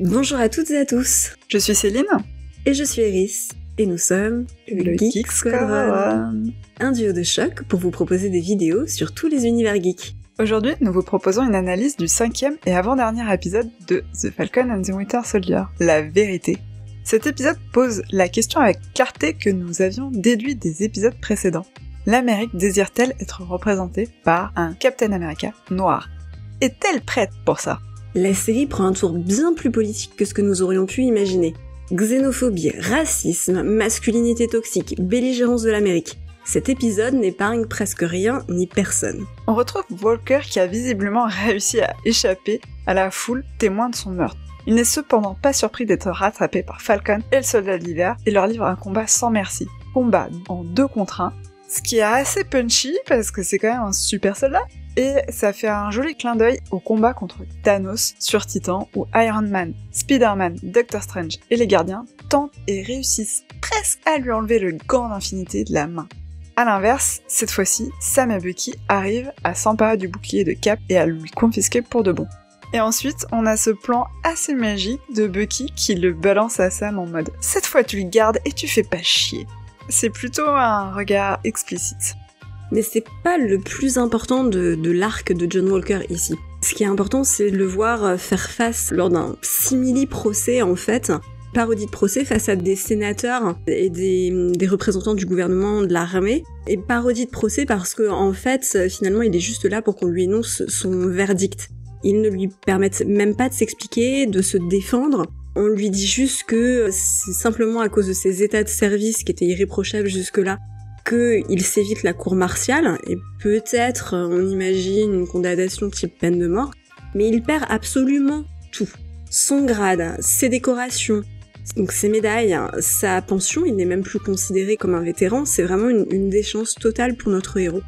Bonjour à toutes et à tous. Je suis Céline. Et je suis Eris. Et nous sommes le Geek Squadron. Un duo de choc pour vous proposer des vidéos sur tous les univers geeks. Aujourd'hui, nous vous proposons une analyse du 5e et avant-dernier épisode de The Falcon and the Winter Soldier, la vérité. Cet épisode pose la question avec clarté que nous avions déduit des épisodes précédents. L'Amérique désire-t-elle être représentée par un Captain America noir? Est-elle prête pour ça? La série prend un tour bien plus politique que ce que nous aurions pu imaginer. Xénophobie, racisme, masculinité toxique, belligérance de l'Amérique. Cet épisode n'épargne presque rien ni personne. On retrouve Walker qui a visiblement réussi à échapper à la foule témoin de son meurtre. Il n'est cependant pas surpris d'être rattrapé par Falcon et le soldat de l'hiver et leur livre un combat sans merci. Combat en 2 contre 1, ce qui est assez punchy parce que c'est quand même un super soldat. Et ça fait un joli clin d'œil au combat contre Thanos sur Titan où Iron Man, Spider-Man, Doctor Strange et les gardiens tentent et réussissent presque à lui enlever le gant d'infinité de la main. A l'inverse, cette fois-ci, Sam et Bucky arrivent à s'emparer du bouclier de Cap et à lui confisquer pour de bon. Et ensuite, on a ce plan assez magique de Bucky qui le balance à Sam en mode « Cette fois tu le gardes et tu fais pas chier ». C'est plutôt un regard explicite. Mais c'est pas le plus important de l'arc de John Walker ici. Ce qui est important, c'est de le voir faire face lors d'un simili-procès en fait, parodie de procès face à des sénateurs et des représentants du gouvernement, de l'armée, et parodie de procès parce que en fait, finalement, il est juste là pour qu'on lui énonce son verdict. Ils ne lui permettent même pas de s'expliquer, de se défendre. On lui dit juste que c'est simplement à cause de ses états de service qui étaient irréprochables jusque-là qu'il s'évite la cour martiale, et peut-être, on imagine, une condamnation type peine de mort, mais il perd absolument tout. Son grade, ses décorations, donc ses médailles, sa pension, il n'est même plus considéré comme un vétéran, c'est vraiment une déchéance totale pour notre héros.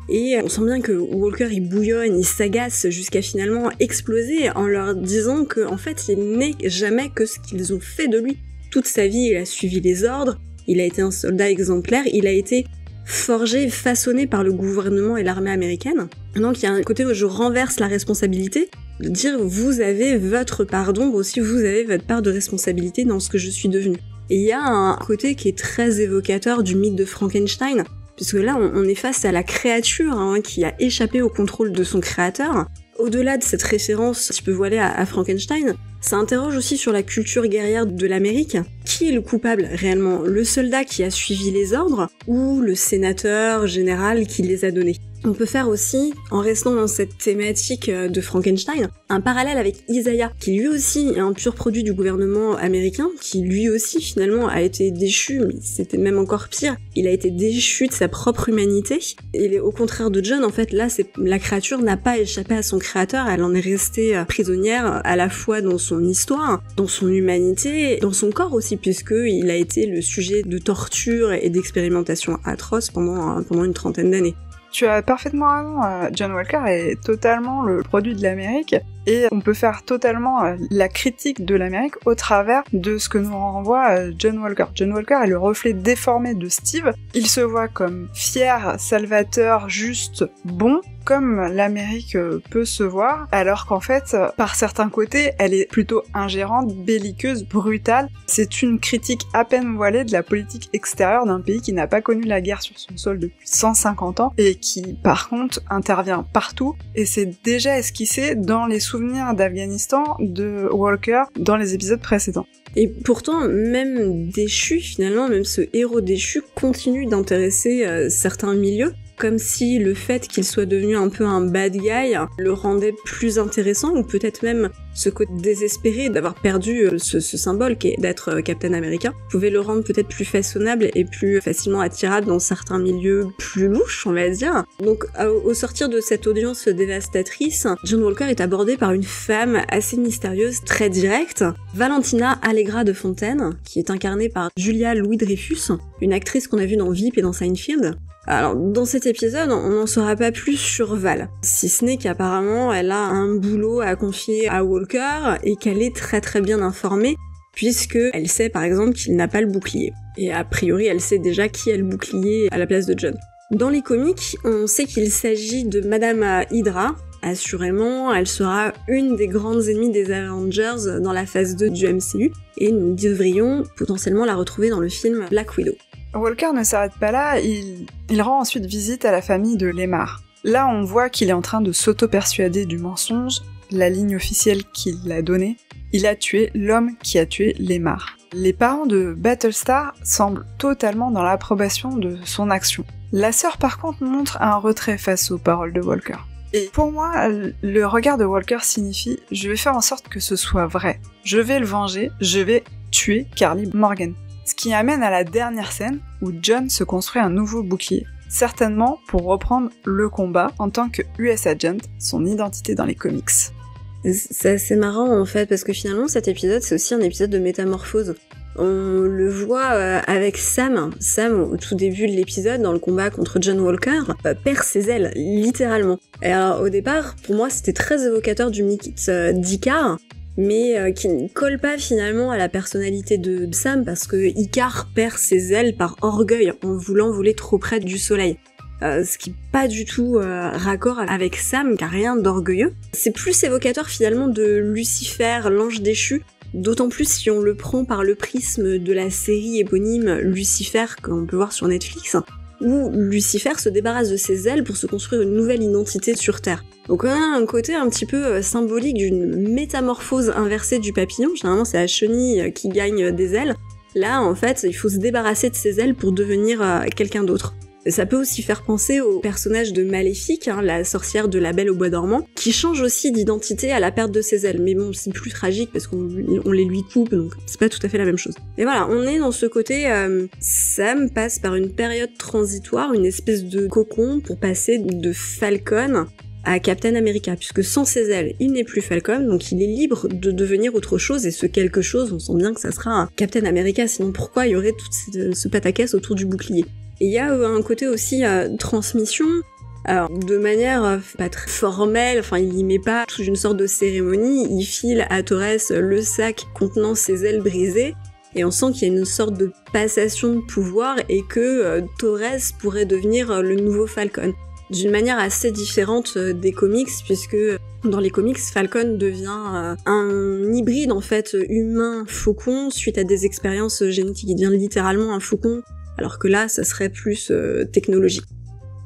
Et on sent bien que Walker il bouillonne, il s'agace jusqu'à finalement exploser en leur disant que en fait il n'est jamais que ce qu'ils ont fait de lui. Toute sa vie il a suivi les ordres, il a été un soldat exemplaire, il a été forgé, façonné par le gouvernement et l'armée américaine. Donc il y a un côté où je renverse la responsabilité, de dire vous avez votre part d'ombre, aussi vous avez votre part de responsabilité dans ce que je suis devenu. Et il y a un côté qui est très évocateur du mythe de Frankenstein, puisque là on est face à la créature qui a échappé au contrôle de son créateur. Au-delà de cette référence un petit peu voilée à Frankenstein, ça interroge aussi sur la culture guerrière de l'Amérique. Qui est le coupable réellement? Le soldat qui a suivi les ordres ou le sénateur général qui les a donnés? On peut faire aussi, en restant dans cette thématique de Frankenstein, un parallèle avec Isaiah, qui lui aussi est un pur produit du gouvernement américain, qui lui aussi finalement a été déchu, mais c'était même encore pire, il a été déchu de sa propre humanité. Et au contraire de John, en fait, là, la créature n'a pas échappé à son créateur, elle en est restée prisonnière à la fois dans son histoire, dans son humanité, dans son corps aussi, puisqu'il a été le sujet de torture et d'expérimentation atroces pendant une 30aine d'années. Tu as parfaitement raison, John Walker est totalement le produit de l'Amérique et on peut faire totalement la critique de l'Amérique au travers de ce que nous renvoie John Walker. John Walker est le reflet déformé de Steve, il se voit comme fier, salvateur, juste, bon, comme l'Amérique peut se voir, alors qu'en fait, par certains côtés, elle est plutôt ingérante, belliqueuse, brutale. C'est une critique à peine voilée de la politique extérieure d'un pays qui n'a pas connu la guerre sur son sol depuis 150 ans et qui, par contre, intervient partout. Et c'est déjà esquissé dans les souvenirs d'Afghanistan de Walker dans les épisodes précédents. Et pourtant, même déchu, finalement, même ce héros déchu continue d'intéresser certains milieux, comme si le fait qu'il soit devenu un peu un bad guy le rendait plus intéressant, ou peut-être même ce côté désespéré d'avoir perdu ce symbole qui est d'être Captain America pouvait le rendre peut-être plus façonnable et plus facilement attirable dans certains milieux plus louches, on va dire. Donc au sortir de cette audience dévastatrice, John Walker est abordé par une femme assez mystérieuse, très directe, Valentina Allegra de Fontaine, qui est incarnée par Julia Louis-Dreyfus, une actrice qu'on a vue dans VIP et dans Seinfeld. Alors, dans cet épisode, on n'en saura pas plus sur Val, si ce n'est qu'apparemment elle a un boulot à confier à Walker et qu'elle est très très bien informée, puisque elle sait par exemple qu'il n'a pas le bouclier. Et a priori, elle sait déjà qui a le bouclier à la place de John. Dans les comics, on sait qu'il s'agit de Madame Hydra, Assurément, elle sera une des grandes ennemies des Avengers dans la phase 2 du MCU, et nous devrions potentiellement la retrouver dans le film Black Widow. Walker ne s'arrête pas là, il rend ensuite visite à la famille de Lemar. Là, on voit qu'il est en train de s'auto-persuader du mensonge, la ligne officielle qu'il a donnée. Il a tué l'homme qui a tué Lemar. Les parents de Battlestar semblent totalement dans l'approbation de son action. La sœur, par contre, montre un retrait face aux paroles de Walker. Et pour moi, le regard de Walker signifie « je vais faire en sorte que ce soit vrai. Je vais le venger, je vais tuer Karli Morgan ». Ce qui amène à la dernière scène où John se construit un nouveau bouclier. Certainement pour reprendre le combat en tant que US Agent, son identité dans les comics. C'est assez marrant en fait, parce que finalement cet épisode c'est aussi un épisode de métamorphose. On le voit avec Sam. Sam, au tout début de l'épisode, dans le combat contre John Walker, perd ses ailes, littéralement. Et alors au départ, pour moi c'était très évocateur du mythe d'Icar, mais qui ne colle pas finalement à la personnalité de Sam, parce que Icar perd ses ailes par orgueil en voulant voler trop près du soleil. Ce qui n'est pas du tout raccord avec Sam, car rien d'orgueilleux. C'est plus évocateur finalement de Lucifer, l'ange déchu, d'autant plus si on le prend par le prisme de la série éponyme Lucifer qu'on peut voir sur Netflix, où Lucifer se débarrasse de ses ailes pour se construire une nouvelle identité sur Terre. Donc on a un côté un petit peu symbolique d'une métamorphose inversée du papillon. Généralement c'est la chenille qui gagne des ailes. Là en fait il faut se débarrasser de ses ailes pour devenir quelqu'un d'autre. Ça peut aussi faire penser au personnage de Maléfique, la sorcière de La Belle au Bois dormant, qui change aussi d'identité à la perte de ses ailes. Mais bon, c'est plus tragique parce qu'on les lui coupe, donc c'est pas tout à fait la même chose. Et voilà, on est dans ce côté, Sam passe par une période transitoire, une espèce de cocon pour passer de Falcon à Captain America, puisque sans ses ailes, il n'est plus Falcon, donc il est libre de devenir autre chose, et ce quelque chose, on sent bien que ça sera un Captain America, sinon pourquoi il y aurait tout ce pataquès autour du bouclier. Et il y a un côté aussi transmission, alors de manière pas très formelle, enfin il y met pas toute une sorte de cérémonie, il file à Torres le sac contenant ses ailes brisées, et on sent qu'il y a une sorte de passation de pouvoir, et que Torres pourrait devenir le nouveau Falcon. D'une manière assez différente des comics, puisque dans les comics, Falcon devient un hybride en fait humain-faucon suite à des expériences génétiques. Il devient littéralement un faucon, alors que là, ça serait plus technologique.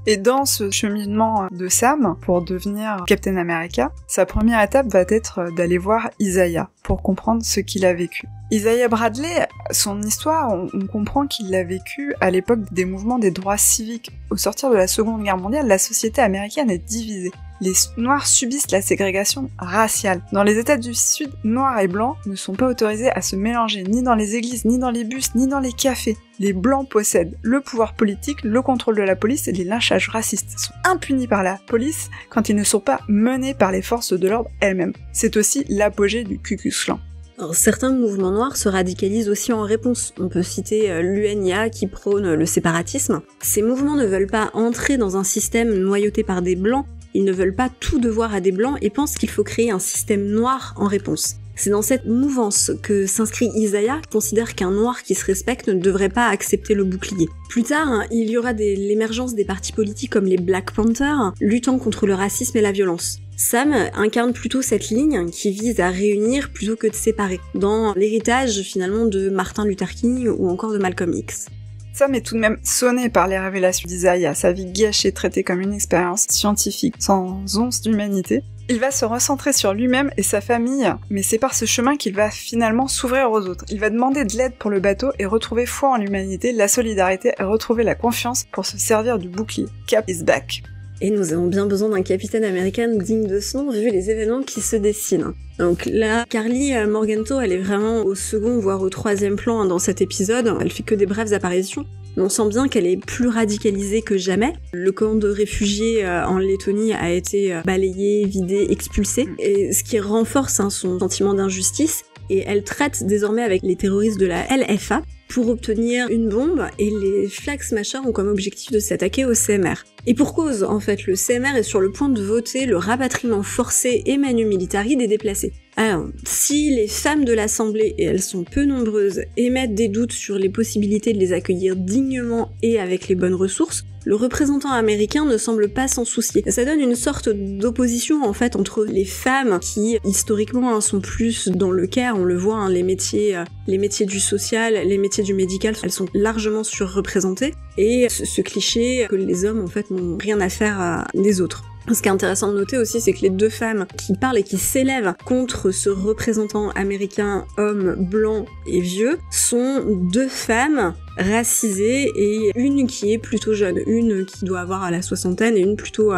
Et dans ce cheminement de Sam pour devenir Captain America, sa première étape va être d'aller voir Isaiah pour comprendre ce qu'il a vécu. Isaiah Bradley, son histoire, on comprend qu'il l'a vécu à l'époque des mouvements des droits civiques. Au sortir de la Seconde Guerre mondiale, la société américaine est divisée. Les Noirs subissent la ségrégation raciale. Dans les États du Sud, Noirs et Blancs ne sont pas autorisés à se mélanger ni dans les églises, ni dans les bus, ni dans les cafés. Les Blancs possèdent le pouvoir politique, le contrôle de la police, et les lynchages racistes sont impunis par la police quand ils ne sont pas menés par les forces de l'ordre elles-mêmes. C'est aussi l'apogée du Ku Klux Klan. Alors, certains mouvements noirs se radicalisent aussi en réponse. On peut citer l'UNIA qui prône le séparatisme. Ces mouvements ne veulent pas entrer dans un système noyauté par des blancs, ils ne veulent pas tout devoir à des blancs et pensent qu'il faut créer un système noir en réponse. C'est dans cette mouvance que s'inscrit Isaiah, qui considère qu'un noir qui se respecte ne devrait pas accepter le bouclier. Plus tard, il y aura l'émergence des partis politiques comme les Black Panthers, luttant contre le racisme et la violence. Sam incarne plutôt cette ligne qui vise à réunir plutôt que de séparer, dans l'héritage finalement de Martin Luther King ou encore de Malcolm X. Sam est tout de même sonné par les révélations d'Isaiah, sa vie gâchée, traitée comme une expérience scientifique sans once d'humanité. Il va se recentrer sur lui-même et sa famille, mais c'est par ce chemin qu'il va finalement s'ouvrir aux autres. Il va demander de l'aide pour le bateau et retrouver foi en l'humanité, la solidarité et retrouver la confiance pour se servir du bouclier. Cap is back. Et nous avons bien besoin d'un Capitaine American digne de ce nom vu les événements qui se dessinent. Donc là, Karli Morgenthau, elle est vraiment au second voire au troisième plan dans cet épisode, elle fait que des brèves apparitions. Mais on sent bien qu'elle est plus radicalisée que jamais. Le camp de réfugiés en Lettonie a été balayé, vidé, expulsé, et ce qui renforce son sentiment d'injustice. Et elle traite désormais avec les terroristes de la LFA pour obtenir une bombe, et les Flag Smashers ont comme objectif de s'attaquer au CMR. Et pour cause, en fait, le CMR est sur le point de voter le rapatriement forcé et manu militari des déplacés. Alors, si les femmes de l'Assemblée, et elles sont peu nombreuses, émettent des doutes sur les possibilités de les accueillir dignement et avec les bonnes ressources, le représentant américain ne semble pas s'en soucier. Ça donne une sorte d'opposition en fait entre les femmes qui historiquement sont plus dans le care, on le voit, les métiers du social, les métiers du médical, elles sont largement surreprésentées, et ce cliché que les hommes en fait n'ont rien à faire des autres. Ce qui est intéressant de noter aussi, c'est que les deux femmes qui parlent et qui s'élèvent contre ce représentant américain homme blanc et vieux sont deux femmes racisées, et une qui est plutôt jeune, une qui doit avoir à la soixantaine et une plutôt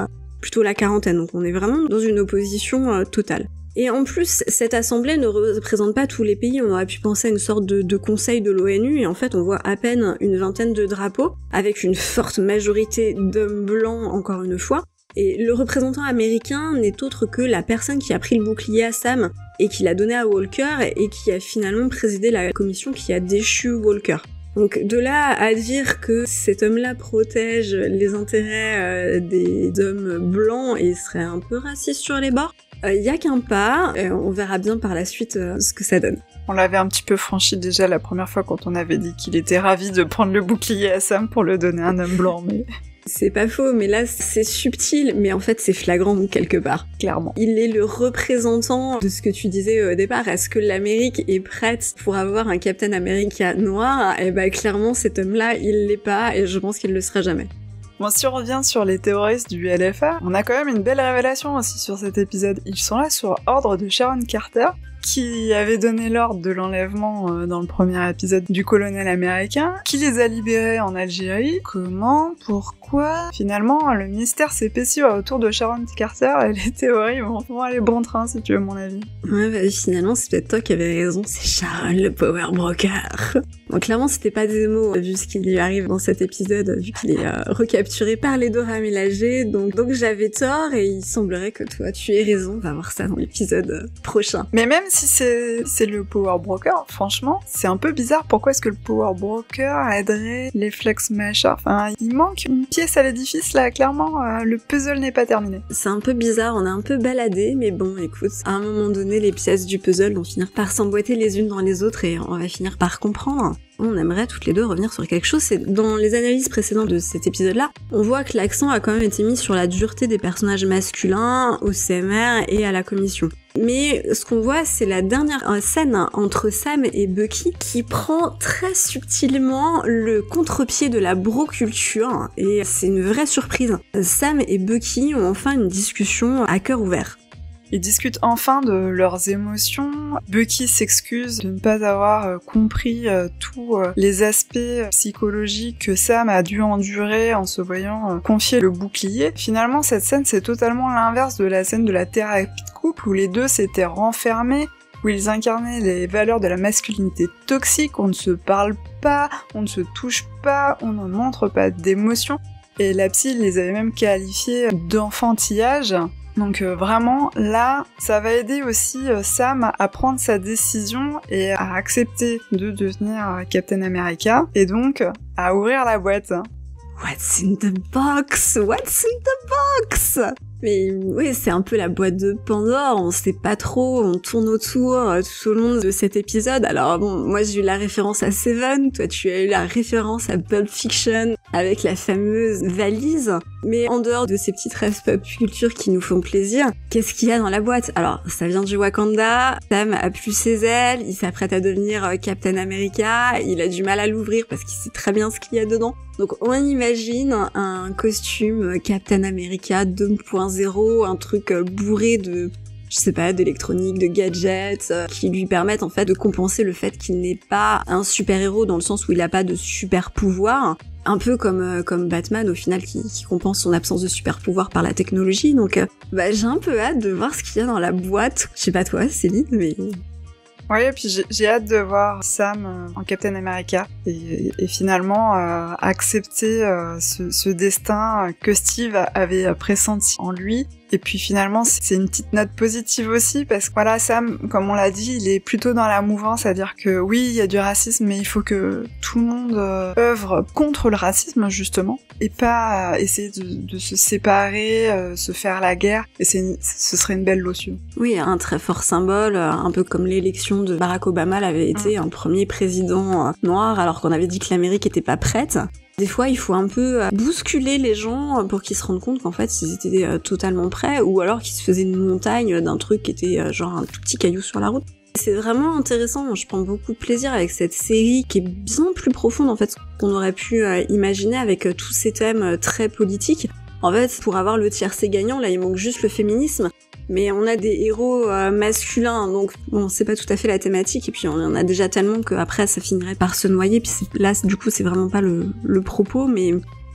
la quarantaine. Donc on est vraiment dans une opposition totale. Et en plus, cette assemblée ne représente pas tous les pays, on aurait pu penser à une sorte de conseil de l'ONU, et en fait on voit à peine une vingtaine de drapeaux, avec une forte majorité d'hommes blancs encore une fois. Et le représentant américain n'est autre que la personne qui a pris le bouclier à Sam et qui l'a donné à Walker, et qui a finalement présidé la commission qui a déchu Walker. Donc de là à dire que cet homme-là protège les intérêts des hommes blancs et serait un peu raciste sur les bords, y a qu'un pas, on verra bien par la suite ce que ça donne. On l'avait un petit peu franchi déjà la première fois quand on avait dit qu'il était ravi de prendre le bouclier à Sam pour le donner à un homme blanc, mais... C'est pas faux, mais là c'est subtil, mais en fait c'est flagrant quelque part. Clairement. Il est le représentant de ce que tu disais au départ. Est-ce que l'Amérique est prête pour avoir un Captain America noir? Eh ben clairement cet homme-là, il l'est pas, et je pense qu'il le sera jamais. Bon, si on revient sur les terroristes du LFA, on a quand même une belle révélation aussi sur cet épisode. Ils sont là sur ordre de Sharon Carter, qui avait donné l'ordre de l'enlèvement dans le premier épisode du colonel américain, qui les a libérés en Algérie. Comment? Pourquoi? Finalement, le mystère s'épaissit autour de Sharon Carter, et les théories vont aller bon train, si tu veux mon avis. Ouais, bah finalement, c'est peut-être toi qui avais raison, c'est Sharon le power broker. Bon, clairement, c'était pas des mots, vu ce qui lui arrive dans cet épisode, vu qu'il est recapturé par les Dora Milaje, donc j'avais tort, et il semblerait que toi, tu aies raison, on va voir ça dans l'épisode prochain. Mais même si c'est le power broker, franchement, c'est un peu bizarre. Pourquoi est-ce que le power broker aiderait les Flux Smashers? Enfin, il manque une pièce à l'édifice là, clairement, le puzzle n'est pas terminé. C'est un peu bizarre, on a un peu baladé, mais bon, écoute, à un moment donné, les pièces du puzzle vont finir par s'emboîter les unes dans les autres, et on va finir par comprendre. On aimerait toutes les deux revenir sur quelque chose. C'est dans les analyses précédentes de cet épisode-là, on voit que l'accent a quand même été mis sur la dureté des personnages masculins au CMR et à la commission. Mais ce qu'on voit, c'est la dernière scène entre Sam et Bucky qui prend très subtilement le contre-pied de la broculture, et c'est une vraie surprise. Sam et Bucky ont enfin une discussion à cœur ouvert. Ils discutent enfin de leurs émotions. Bucky s'excuse de ne pas avoir compris tous les aspects psychologiques que Sam a dû endurer en se voyant confier le bouclier. Finalement, cette scène, c'est totalement l'inverse de la scène de la thérapie de couple où les deux s'étaient renfermés, où ils incarnaient les valeurs de la masculinité toxique. On ne se parle pas, on ne se touche pas, on ne montre pas d'émotions. Et la psy les avait même qualifiés d'enfantillage. Donc vraiment, là, ça va aider aussi Sam à prendre sa décision et à accepter de devenir Captain America, et donc à ouvrir la boîte. What's in the box? What's in the box? Mais oui, c'est un peu la boîte de Pandore, on sait pas trop, on tourne autour tout au long de cet épisode. Alors bon, moi j'ai eu la référence à Seven, toi tu as eu la référence à Pulp Fiction avec la fameuse valise. Mais en dehors de ces petites rêves pop culture qui nous font plaisir, qu'est-ce qu'il y a dans la boîte? Alors, ça vient du Wakanda, Sam a plus ses ailes, il s'apprête à devenir Captain America, il a du mal à l'ouvrir parce qu'il sait très bien ce qu'il y a dedans. Donc on imagine un costume Captain America 2.0, un truc bourré de, je sais pas, d'électronique, de gadgets, qui lui permettent en fait de compenser le fait qu'il n'est pas un super-héros dans le sens où il a pas de super-pouvoir. Un peu comme Batman au final qui compense son absence de super-pouvoir par la technologie. Donc j'ai un peu hâte de voir ce qu'il y a dans la boîte. Je sais pas toi, Céline, mais... Oui, et puis j'ai hâte de voir Sam en Captain America et finalement accepter ce destin que Steve avait pressenti en lui. Et puis finalement, c'est une petite note positive aussi, parce que voilà, Sam, comme on l'a dit, il est plutôt dans la mouvance, c'est-à-dire que oui, il y a du racisme, mais il faut que tout le monde œuvre contre le racisme, justement, et pas essayer de se séparer, se faire la guerre, et ce serait une belle lotion. Oui, un très fort symbole, un peu comme l'élection de Barack Obama l'avait été, un premier président noir, alors qu'on avait dit que l'Amérique était pas prête. Des fois, il faut un peu bousculer les gens pour qu'ils se rendent compte qu'en fait, ils étaient totalement prêts, ou alors qu'ils se faisaient une montagne d'un truc qui était genre un tout petit caillou sur la route. C'est vraiment intéressant, je prends beaucoup de plaisir avec cette série qui est bien plus profonde en fait qu'on aurait pu imaginer avec tous ces thèmes très politiques. En fait, pour avoir le tiercé gagnant, là, il manque juste le féminisme. Mais on a des héros masculins, donc bon, c'est pas tout à fait la thématique, et puis on en a déjà tellement qu'après ça finirait par se noyer, puis là, du coup, c'est vraiment pas le propos, mais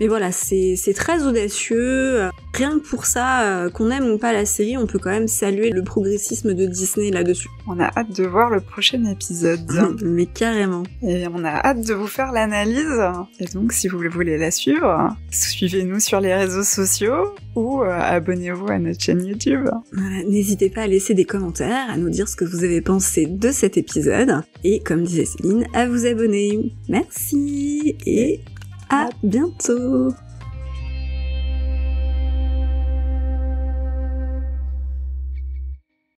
voilà, c'est très audacieux. Rien que pour ça, qu'on aime ou pas la série, on peut quand même saluer le progressisme de Disney là-dessus. On a hâte de voir le prochain épisode. Mais carrément. Et on a hâte de vous faire l'analyse. Et donc, si vous voulez la suivre, suivez-nous sur les réseaux sociaux ou abonnez-vous à notre chaîne YouTube. Voilà, n'hésitez pas à laisser des commentaires, à nous dire ce que vous avez pensé de cet épisode. Et comme disait Céline, à vous abonner. Merci et à bientôt.